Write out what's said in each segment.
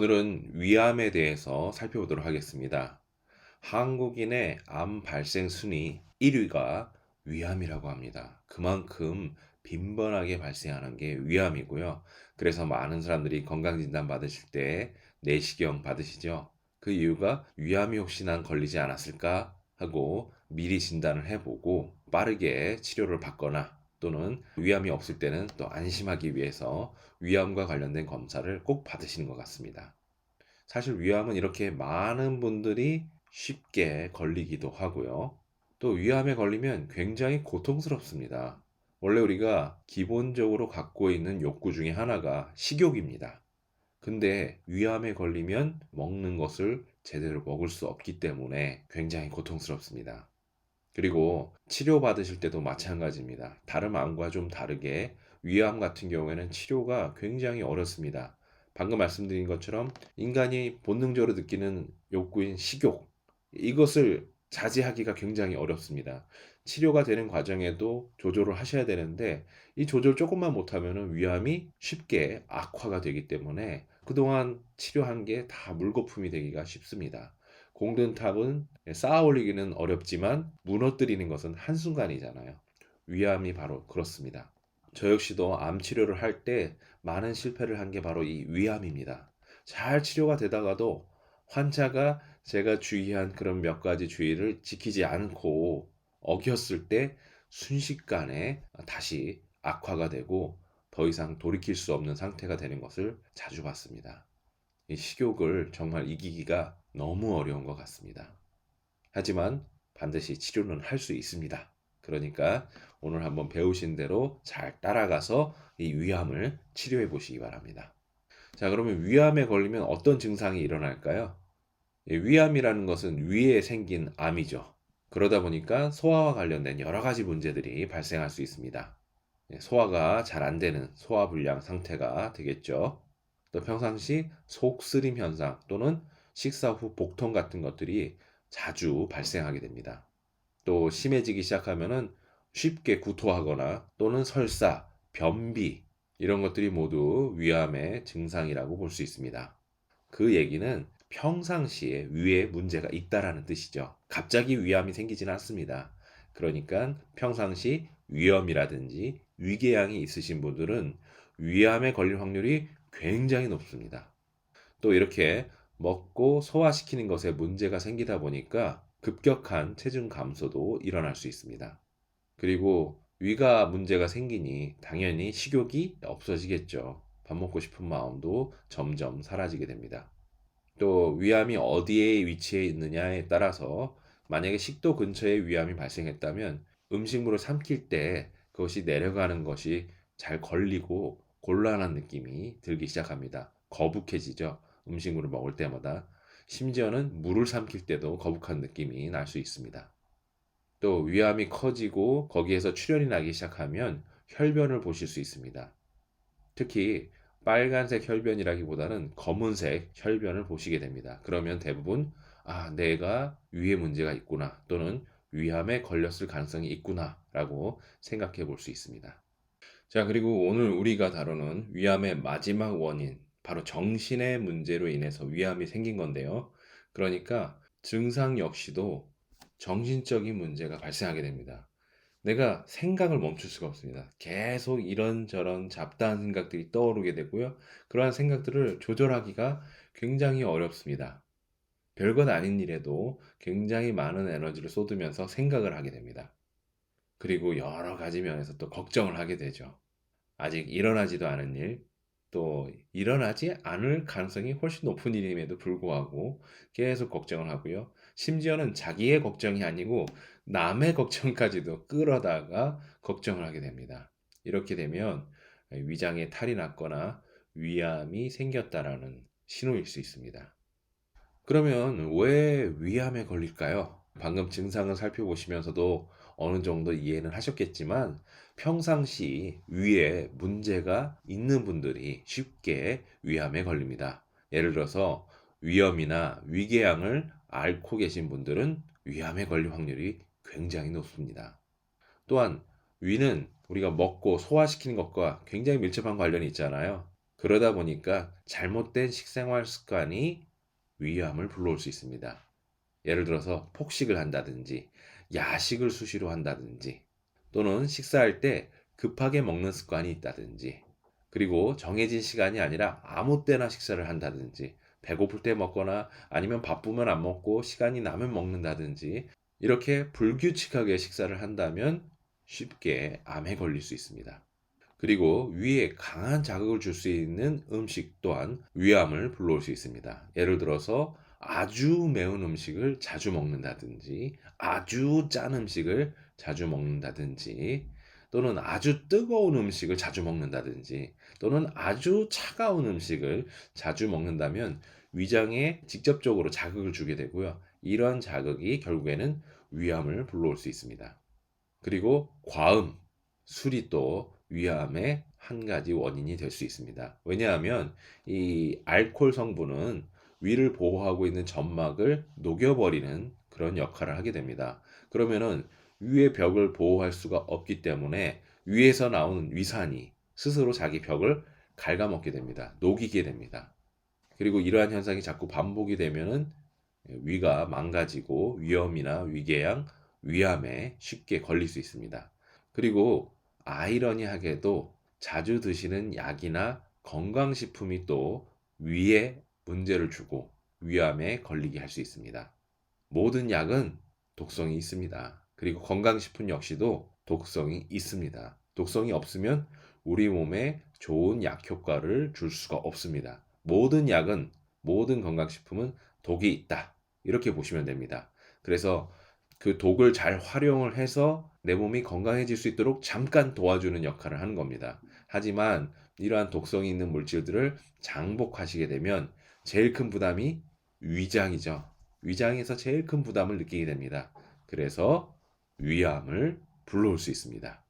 오늘은 위암에 대해서 살펴보도록 하겠습니다. 한국인의 암 발생 순위 1위가 위암이라고 합니다. 그만큼 빈번하게 발생하는 게 위암이고요. 그래서 많은 사람들이 건강진단 받으실 때 내시경 받으시죠. 그 이유가 위암이 혹시 난 걸리지 않았을까 하고 미리 진단을 해보고 빠르게 치료를 받거나 또는 위암이 없을 때는 또 안심하기 위해서 위암과 관련된 검사를 꼭 받으시는 것 같습니다. 사실 위암은 이렇게 많은 분들이 쉽게 걸리기도 하고요. 또 위암에 걸리면 굉장히 고통스럽습니다. 원래 우리가 기본적으로 갖고 있는 욕구 중에 하나가 식욕입니다. 근데 위암에 걸리면 먹는 것을 제대로 먹을 수 없기 때문에 굉장히 고통스럽습니다. 그리고 치료받으실 때도 마찬가지입니다. 다른 암과 좀 다르게 위암 같은 경우에는 치료가 굉장히 어렵습니다. 방금 말씀드린 것처럼 인간이 본능적으로 느끼는 욕구인 식욕, 이것을 자제하기가 굉장히 어렵습니다. 치료가 되는 과정에도 조절을 하셔야 되는데 이 조절 조금만 못하면 위암이 쉽게 악화가 되기 때문에 그동안 치료한 게 다 물거품이 되기가 쉽습니다. 공든 탑은 쌓아 올리기는 어렵지만 무너뜨리는 것은 한순간이잖아요. 위암이 바로 그렇습니다. 저 역시도 암 치료를 할 때 많은 실패를 한 게 바로 이 위암입니다. 잘 치료가 되다가도 환자가 제가 주의한 그런 몇 가지 주의를 지키지 않고 어겼을 때 순식간에 다시 악화가 되고 더 이상 돌이킬 수 없는 상태가 되는 것을 자주 봤습니다. 이 식욕을 정말 이기기가 너무 어려운 것 같습니다. 하지만 반드시 치료는 할 수 있습니다. 그러니까 오늘 한번 배우신 대로 잘 따라가서 이 위암을 치료해 보시기 바랍니다. 자, 그러면 위암에 걸리면 어떤 증상이 일어날까요? 위암이라는 것은 위에 생긴 암이죠. 그러다 보니까 소화와 관련된 여러 가지 문제들이 발생할 수 있습니다. 소화가 잘 안 되는 소화불량 상태가 되겠죠. 또 평상시 속쓰림 현상 또는 식사 후 복통 같은 것들이 자주 발생하게 됩니다. 또 심해지기 시작하면은 쉽게 구토하거나 또는 설사, 변비 이런 것들이 모두 위암의 증상이라고 볼 수 있습니다. 그 얘기는 평상시에 위에 문제가 있다라는 뜻이죠. 갑자기 위암이 생기지는 않습니다. 그러니까 평상시 위염이라든지 위궤양이 있으신 분들은 위암에 걸릴 확률이 굉장히 높습니다. 또 이렇게 먹고 소화시키는 것에 문제가 생기다 보니까 급격한 체중 감소도 일어날 수 있습니다. 그리고 위가 문제가 생기니 당연히 식욕이 없어지겠죠. 밥 먹고 싶은 마음도 점점 사라지게 됩니다. 또 위암이 어디에 위치해 있느냐에 따라서 만약에 식도 근처에 위암이 발생했다면 음식물을 삼킬 때 그것이 내려가는 것이 잘 걸리고 곤란한 느낌이 들기 시작합니다. 거북해지죠. 음식물을 먹을 때마다. 심지어는 물을 삼킬 때도 거북한 느낌이 날 수 있습니다. 또 위암이 커지고 거기에서 출혈이 나기 시작하면 혈변을 보실 수 있습니다. 특히 빨간색 혈변이라기보다는 검은색 혈변을 보시게 됩니다. 그러면 대부분 내가 위에 문제가 있구나 또는 위암에 걸렸을 가능성이 있구나 라고 생각해 볼 수 있습니다. 자, 그리고 오늘 우리가 다루는 위암의 마지막 원인, 바로 정신의 문제로 인해서 위암이 생긴 건데요. 그러니까 증상 역시도 정신적인 문제가 발생하게 됩니다. 내가 생각을 멈출 수가 없습니다. 계속 이런저런 잡다한 생각들이 떠오르게 되고요. 그러한 생각들을 조절하기가 굉장히 어렵습니다. 별것 아닌 일에도 굉장히 많은 에너지를 쏟으면서 생각을 하게 됩니다. 그리고 여러 가지 면에서 또 걱정을 하게 되죠. 아직 일어나지도 않은 일, 또 일어나지 않을 가능성이 훨씬 높은 일임에도 불구하고 계속 걱정을 하고요. 심지어는 자기의 걱정이 아니고 남의 걱정까지도 끌어다가 걱정을 하게 됩니다. 이렇게 되면 위장에 탈이 났거나 위암이 생겼다라는 신호일 수 있습니다. 그러면 왜 위암에 걸릴까요? 방금 증상을 살펴보시면서도 어느 정도 이해는 하셨겠지만 평상시 위에 문제가 있는 분들이 쉽게 위암에 걸립니다. 예를 들어서 위염이나 위궤양을 앓고 계신 분들은 위암에 걸릴 확률이 굉장히 높습니다. 또한 위는 우리가 먹고 소화시키는 것과 굉장히 밀접한 관련이 있잖아요. 그러다 보니까 잘못된 식생활 습관이 위암을 불러올 수 있습니다. 예를 들어서 폭식을 한다든지, 야식을 수시로 한다든지, 또는 식사할 때 급하게 먹는 습관이 있다든지, 그리고 정해진 시간이 아니라 아무 때나 식사를 한다든지, 배고플 때 먹거나 아니면 바쁘면 안 먹고 시간이 나면 먹는다든지, 이렇게 불규칙하게 식사를 한다면 쉽게 암에 걸릴 수 있습니다. 그리고 위에 강한 자극을 줄 수 있는 음식 또한 위암을 불러올 수 있습니다. 예를 들어서 아주 매운 음식을 자주 먹는다든지, 아주 짠 음식을 자주 먹는다든지, 또는 아주 뜨거운 음식을 자주 먹는다든지, 또는 아주 차가운 음식을 자주 먹는다면 위장에 직접적으로 자극을 주게 되고요. 이러한 자극이 결국에는 위암을 불러올 수 있습니다. 그리고 과음, 술이 또 위암의 한 가지 원인이 될 수 있습니다. 왜냐하면 이 알코올 성분은 위를 보호하고 있는 점막을 녹여버리는 그런 역할을 하게 됩니다. 그러면은 위의 벽을 보호할 수가 없기 때문에 위에서 나오는 위산이 스스로 자기 벽을 갉아먹게 됩니다. 녹이게 됩니다. 그리고 이러한 현상이 자꾸 반복이 되면은 위가 망가지고 위염이나 위궤양, 위암에 쉽게 걸릴 수 있습니다. 그리고 아이러니하게도 자주 드시는 약이나 건강식품이 또 위에 문제를 주고 위암에 걸리게 할 수 있습니다. 모든 약은 독성이 있습니다. 그리고 건강식품 역시도 독성이 있습니다. 독성이 없으면 우리 몸에 좋은 약 효과를 줄 수가 없습니다. 모든 약은, 모든 건강식품은 독이 있다. 이렇게 보시면 됩니다. 그래서 그 독을 잘 활용을 해서 내 몸이 건강해질 수 있도록 잠깐 도와주는 역할을 하는 겁니다. 하지만 이러한 독성이 있는 물질들을 장복하시게 되면 제일 큰 부담이 위장이죠. 위장에서 제일 큰 부담을 느끼게 됩니다. 그래서 위암을 불러올 수 있습니다.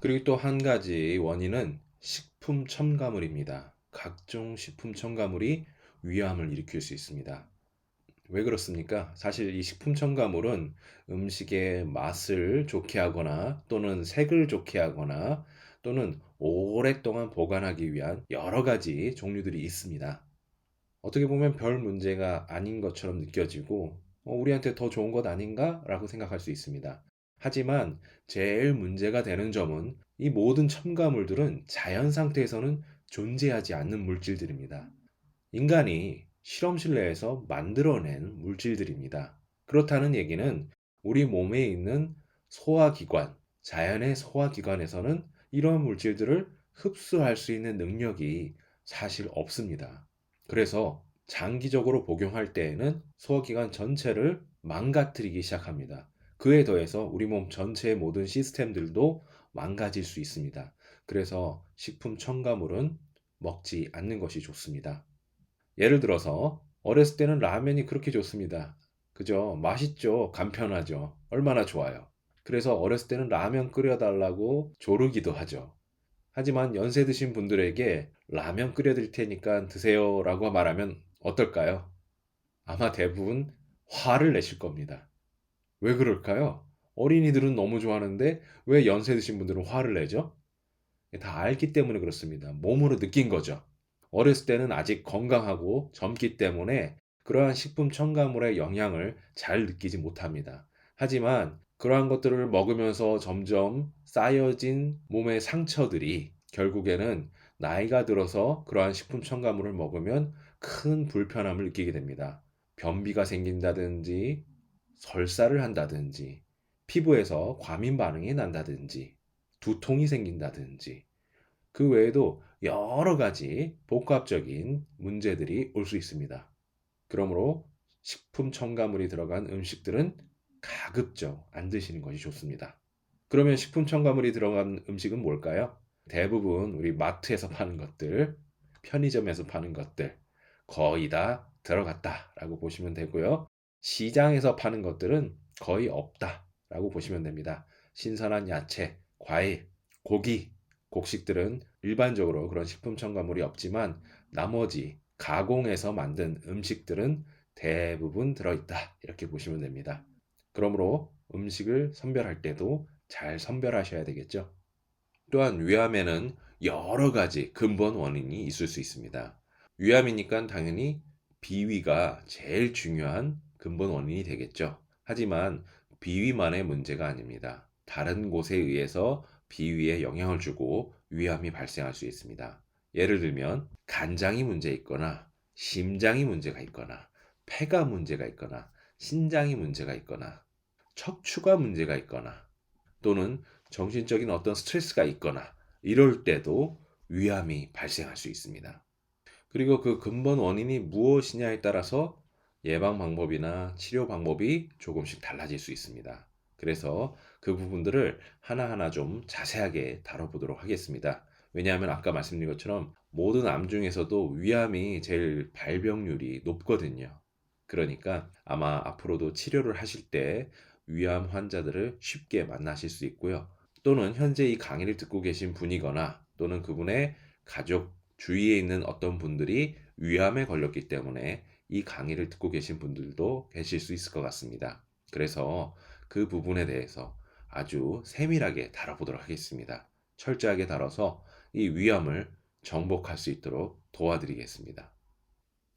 그리고 또 한 가지 원인은 식품 첨가물입니다. 각종 식품 첨가물이 위암을 일으킬 수 있습니다. 왜 그렇습니까? 사실 이 식품 첨가물은 음식의 맛을 좋게 하거나 또는 색을 좋게 하거나 또는 오랫동안 보관하기 위한 여러 가지 종류들이 있습니다. 어떻게 보면 별 문제가 아닌 것처럼 느껴지고 우리한테 더 좋은 것 아닌가? 라고 생각할 수 있습니다. 하지만 제일 문제가 되는 점은 이 모든 첨가물들은 자연 상태에서는 존재하지 않는 물질들입니다. 인간이 실험실 내에서 만들어낸 물질들입니다. 그렇다는 얘기는 우리 몸에 있는 소화기관, 자연의 소화기관에서는 이런 물질들을 흡수할 수 있는 능력이 사실 없습니다. 그래서 장기적으로 복용할 때에는 소화기관 전체를 망가뜨리기 시작합니다. 그에 더해서 우리 몸 전체의 모든 시스템들도 망가질 수 있습니다. 그래서 식품 첨가물은 먹지 않는 것이 좋습니다. 예를 들어서 어렸을 때는 라면이 그렇게 좋습니다. 그죠? 맛있죠? 간편하죠? 얼마나 좋아요. 그래서 어렸을 때는 라면 끓여달라고 조르기도 하죠. 하지만 연세 드신 분들에게 라면 끓여드릴 테니까 드세요 라고 말하면 어떨까요? 아마 대부분 화를 내실 겁니다. 왜 그럴까요? 어린이들은 너무 좋아하는데 왜 연세 드신 분들은 화를 내죠? 다 알기 때문에 그렇습니다. 몸으로 느낀 거죠. 어렸을 때는 아직 건강하고 젊기 때문에 그러한 식품 첨가물의 영향을 잘 느끼지 못합니다. 하지만 그러한 것들을 먹으면서 점점 쌓여진 몸의 상처들이 결국에는 나이가 들어서 그러한 식품 첨가물을 먹으면 큰 불편함을 느끼게 됩니다. 변비가 생긴다든지, 설사를 한다든지, 피부에서 과민 반응이 난다든지, 두통이 생긴다든지, 그 외에도 여러 가지 복합적인 문제들이 올 수 있습니다. 그러므로 식품 첨가물이 들어간 음식들은 가급적 안 드시는 것이 좋습니다. 그러면 식품 첨가물이 들어간 음식은 뭘까요? 대부분 우리 마트에서 파는 것들, 편의점에서 파는 것들, 거의 다 들어갔다라고 보시면 되고요. 시장에서 파는 것들은 거의 없다라고 보시면 됩니다. 신선한 야채, 과일, 고기, 곡식들은 일반적으로 그런 식품 첨가물이 없지만 나머지 가공해서 만든 음식들은 대부분 들어있다. 이렇게 보시면 됩니다. 그러므로 음식을 선별할 때도 잘 선별하셔야 되겠죠. 또한 위암에는 여러 가지 근본 원인이 있을 수 있습니다. 위암이니까 당연히 비위가 제일 중요한 근본 원인이 되겠죠. 하지만 비위만의 문제가 아닙니다. 다른 곳에 의해서 비위에 영향을 주고 위암이 발생할 수 있습니다. 예를 들면 간장이 문제 있거나 심장이 문제가 있거나 폐가 문제가 있거나 신장이 문제가 있거나 척추가 문제가 있거나 또는 정신적인 어떤 스트레스가 있거나 이럴 때도 위암이 발생할 수 있습니다. 그리고 그 근본 원인이 무엇이냐에 따라서 예방 방법이나 치료 방법이 조금씩 달라질 수 있습니다. 그래서 그 부분들을 하나하나 좀 자세하게 다뤄보도록 하겠습니다. 왜냐하면 아까 말씀드린 것처럼 모든 암 중에서도 위암이 제일 발병률이 높거든요. 그러니까 아마 앞으로도 치료를 하실 때 위암 환자들을 쉽게 만나실 수 있고요. 또는 현재 이 강의를 듣고 계신 분이거나 또는 그분의 가족 주위에 있는 어떤 분들이 위암에 걸렸기 때문에 이 강의를 듣고 계신 분들도 계실 수 있을 것 같습니다. 그래서 그 부분에 대해서 아주 세밀하게 다뤄보도록 하겠습니다. 철저하게 다뤄서 이 위암을 정복할 수 있도록 도와드리겠습니다.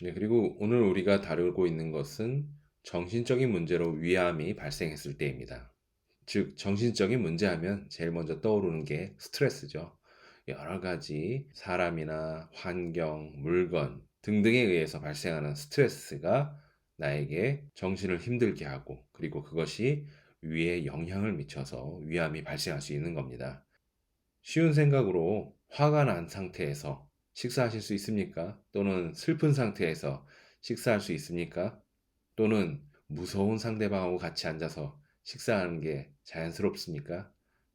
네, 그리고 오늘 우리가 다루고 있는 것은 정신적인 문제로 위암이 발생했을 때입니다. 즉, 정신적인 문제 하면 제일 먼저 떠오르는 게 스트레스죠. 여러 가지 사람이나 환경, 물건 등등에 의해서 발생하는 스트레스가 나에게 정신을 힘들게 하고 그리고 그것이 위에 영향을 미쳐서 위암이 발생할 수 있는 겁니다. 쉬운 생각으로 화가 난 상태에서 식사하실 수 있습니까? 또는 슬픈 상태에서 식사할 수 있습니까? 또는 무서운 상대방하고 같이 앉아서 식사하는 게 자연스럽습니까?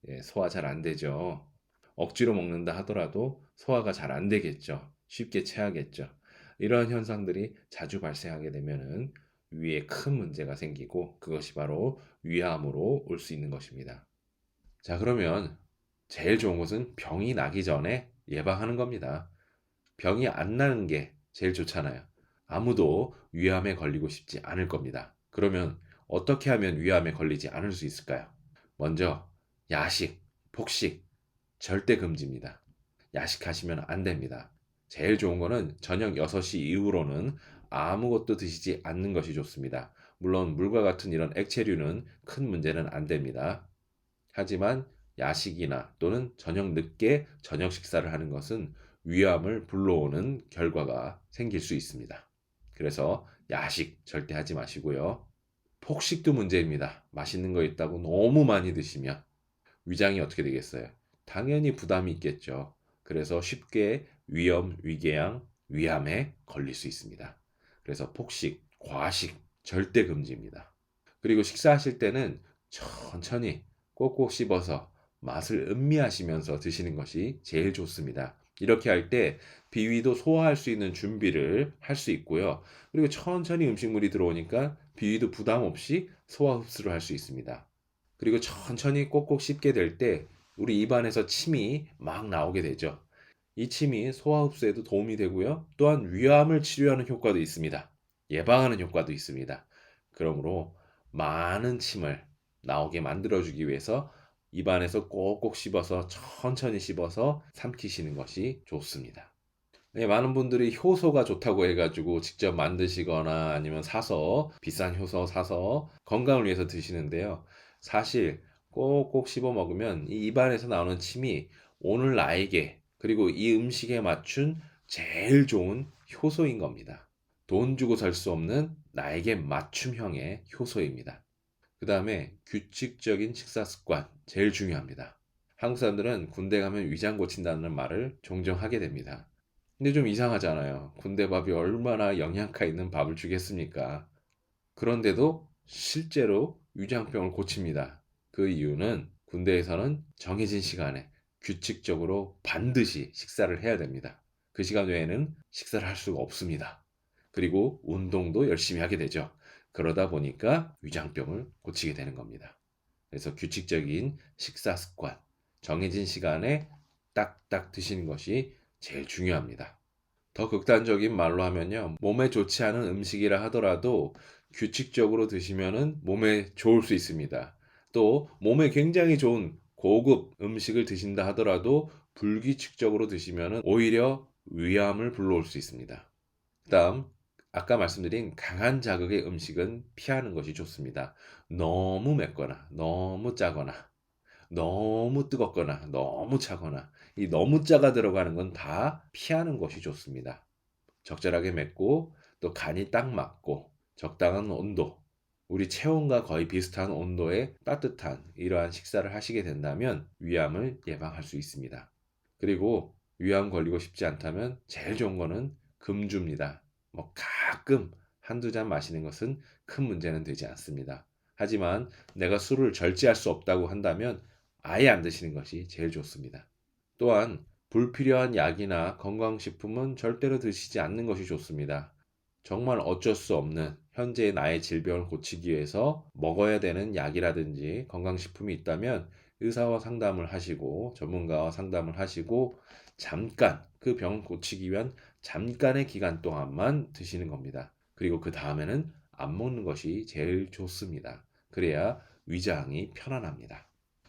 예, 소화 잘 안 되죠. 억지로 먹는다 하더라도 소화가 잘 안 되겠죠. 쉽게 체하겠죠. 이러한 현상들이 자주 발생하게 되면은 위에 큰 문제가 생기고 그것이 바로 위암으로 올 수 있는 것입니다. 자, 그러면 제일 좋은 것은 병이 나기 전에 예방하는 겁니다. 병이 안 나는 게 제일 좋잖아요. 아무도 위암에 걸리고 싶지 않을 겁니다. 그러면 어떻게 하면 위암에 걸리지 않을 수 있을까요? 먼저 야식, 폭식 절대 금지입니다. 야식하시면 안 됩니다. 제일 좋은 거는 저녁 6시 이후로는 아무것도 드시지 않는 것이 좋습니다. 물론 물과 같은 이런 액체류는 큰 문제는 안 됩니다. 하지만 야식이나 또는 저녁 늦게 저녁 식사를 하는 것은 위암을 불러오는 결과가 생길 수 있습니다. 그래서 야식 절대 하지 마시고요. 폭식도 문제입니다. 맛있는 거 있다고 너무 많이 드시면 위장이 어떻게 되겠어요? 당연히 부담이 있겠죠. 그래서 쉽게 위염, 위궤양, 위암에 걸릴 수 있습니다. 그래서 폭식, 과식 절대 금지입니다. 그리고 식사하실 때는 천천히 꼭꼭 씹어서 맛을 음미하시면서 드시는 것이 제일 좋습니다. 이렇게 할 때 비위도 소화할 수 있는 준비를 할 수 있고요. 그리고 천천히 음식물이 들어오니까 비위도 부담 없이 소화 흡수를 할 수 있습니다. 그리고 천천히 꼭꼭 씹게 될 때 우리 입안에서 침이 막 나오게 되죠. 이 침이 소화 흡수에도 도움이 되고요. 또한 위암을 치료하는 효과도 있습니다. 예방하는 효과도 있습니다. 그러므로 많은 침을 나오게 만들어주기 위해서 입안에서 꼭꼭 씹어서 천천히 씹어서 삼키시는 것이 좋습니다. 네, 많은 분들이 효소가 좋다고 해가지고 직접 만드시거나 아니면 사서 비싼 효소 사서 건강을 위해서 드시는데요. 사실 꼭꼭 씹어 먹으면 이 입안에서 나오는 침이 오늘 나에게 그리고 이 음식에 맞춘 제일 좋은 효소인 겁니다. 돈 주고 살 수 없는 나에게 맞춤형의 효소입니다. 그 다음에 규칙적인 식사 습관 제일 중요합니다. 한국 사람들은 군대 가면 위장 고친다는 말을 종종 하게 됩니다. 근데 좀 이상하잖아요. 군대 밥이 얼마나 영양가 있는 밥을 주겠습니까? 그런데도 실제로 위장병을 고칩니다. 그 이유는 군대에서는 정해진 시간에 규칙적으로 반드시 식사를 해야 됩니다. 그 시간 외에는 식사를 할 수가 없습니다. 그리고 운동도 열심히 하게 되죠. 그러다 보니까 위장병을 고치게 되는 겁니다. 그래서 규칙적인 식사 습관, 정해진 시간에 딱딱 드시는 것이 제일 중요합니다. 더 극단적인 말로 하면요. 몸에 좋지 않은 음식이라 하더라도 규칙적으로 드시면은 몸에 좋을 수 있습니다. 또 몸에 굉장히 좋은 고급 음식을 드신다 하더라도 불규칙적으로 드시면 오히려 위암을 불러올 수 있습니다. 그다음 아까 말씀드린 강한 자극의 음식은 피하는 것이 좋습니다. 너무 맵거나 너무 짜거나 너무 뜨겁거나 너무 차거나 이 너무 짜가 들어가는 건 다 피하는 것이 좋습니다. 적절하게 맵고 또 간이 딱 맞고 적당한 온도, 우리 체온과 거의 비슷한 온도의 따뜻한 이러한 식사를 하시게 된다면 위암을 예방할 수 있습니다. 그리고 위암 걸리고 싶지 않다면 제일 좋은 거는 금주입니다. 뭐 가끔 한두 잔 마시는 것은 큰 문제는 되지 않습니다. 하지만 내가 술을 절제할 수 없다고 한다면 아예 안 드시는 것이 제일 좋습니다. 또한 불필요한 약이나 건강식품은 절대로 드시지 않는 것이 좋습니다. 정말 어쩔 수 없는 현재의 나의 질병을 고치기 위해서 먹어야 되는 약이라든지 건강식품이 있다면 의사와 상담을 하시고 전문가와 상담을 하시고 잠깐 그 병을 고치기 위한 잠깐의 기간 동안만 드시는 겁니다. 그리고 그 다음에는 안 먹는 것이 제일 좋습니다. 그래야 위장이 편안합니다.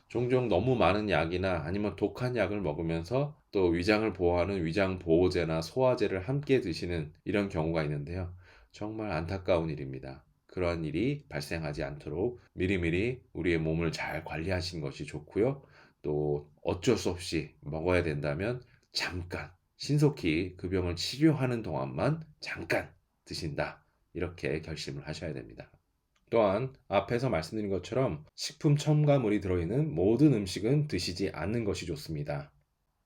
종종 너무 많은 약이나 아니면 독한 약을 먹으면서 또 위장을 보호하는 위장 보호제나 소화제를 함께 드시는 이런 경우가 있는데요. 정말 안타까운 일입니다. 그러한 일이 발생하지 않도록 미리미리 우리의 몸을 잘 관리하시는 것이 좋고요. 또 어쩔 수 없이 먹어야 된다면 잠깐 신속히 그 병을 치료하는 동안만 잠깐 드신다. 이렇게 결심을 하셔야 됩니다. 또한 앞에서 말씀드린 것처럼 식품 첨가물이 들어있는 모든 음식은 드시지 않는 것이 좋습니다.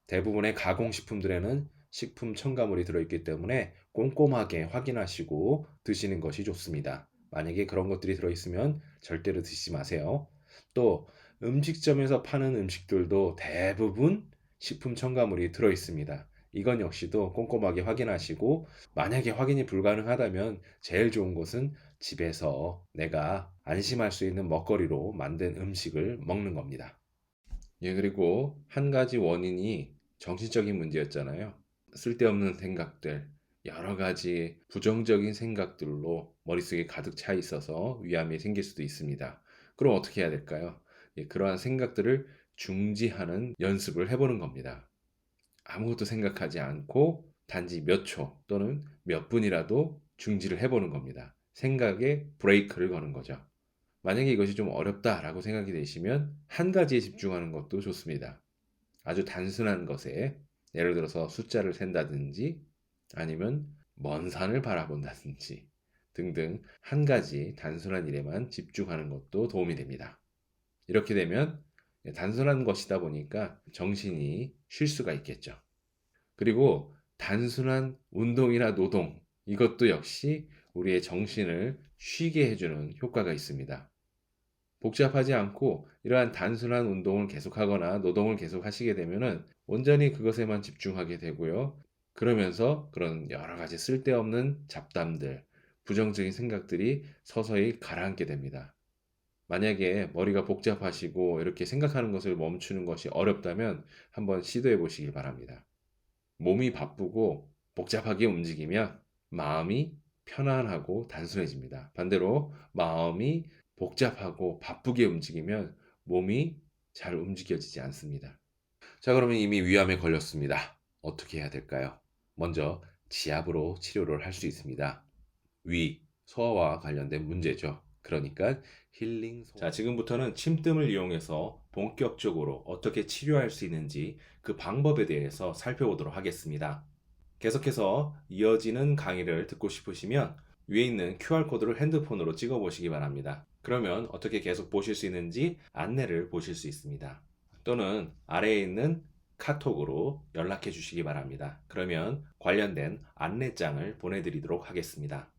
대부분의 가공식품들에는 식품 첨가물이 들어있기 때문에 꼼꼼하게 확인하시고 드시는 것이 좋습니다. 만약에 그런 것들이 들어있으면 절대로 드시지 마세요. 또 음식점에서 파는 음식들도 대부분 식품 첨가물이 들어있습니다. 이건 역시도 꼼꼼하게 확인하시고 만약에 확인이 불가능하다면 제일 좋은 것은 집에서 내가 안심할 수 있는 먹거리로 만든 음식을 먹는 겁니다. 예, 그리고 한 가지 원인이 정신적인 문제였잖아요. 쓸데없는 생각들, 여러 가지 부정적인 생각들로 머릿속에 가득 차 있어서 위암이 생길 수도 있습니다. 그럼 어떻게 해야 될까요? 예, 그러한 생각들을 중지하는 연습을 해보는 겁니다. 아무것도 생각하지 않고 단지 몇 초 또는 몇 분이라도 중지를 해보는 겁니다. 생각에 브레이크를 거는 거죠. 만약에 이것이 좀 어렵다라고 생각이 되시면 한 가지에 집중하는 것도 좋습니다. 아주 단순한 것에 예를 들어서 숫자를 센다든지 아니면 먼 산을 바라본다든지 등등 한 가지 단순한 일에만 집중하는 것도 도움이 됩니다. 이렇게 되면 단순한 것이다 보니까 정신이 쉴 수가 있겠죠. 그리고 단순한 운동이나 노동, 이것도 역시 우리의 정신을 쉬게 해주는 효과가 있습니다. 복잡하지 않고 이러한 단순한 운동을 계속하거나 노동을 계속 하시게 되면은 온전히 그것에만 집중하게 되고요. 그러면서 그런 여러 가지 쓸데없는 잡담들, 부정적인 생각들이 서서히 가라앉게 됩니다. 만약에 머리가 복잡하시고 이렇게 생각하는 것을 멈추는 것이 어렵다면 한번 시도해 보시길 바랍니다. 몸이 바쁘고 복잡하게 움직이면 마음이 편안하고 단순해집니다. 반대로 마음이 복잡하고 바쁘게 움직이면 몸이 잘 움직여지지 않습니다. 자, 그러면 이미 위암에 걸렸습니다. 어떻게 해야 될까요? 먼저 지압으로 치료를 할 수 있습니다. 위, 소화와 관련된 문제죠. 그러니까 힐링 소화. 자, 지금부터는 침뜸을 이용해서 본격적으로 어떻게 치료할 수 있는지 그 방법에 대해서 살펴보도록 하겠습니다. 계속해서 이어지는 강의를 듣고 싶으시면 위에 있는 QR코드를 핸드폰으로 찍어 보시기 바랍니다. 그러면 어떻게 계속 보실 수 있는지 안내를 보실 수 있습니다. 또는 아래에 있는 카톡으로 연락해 주시기 바랍니다. 그러면 관련된 안내장을 보내드리도록 하겠습니다.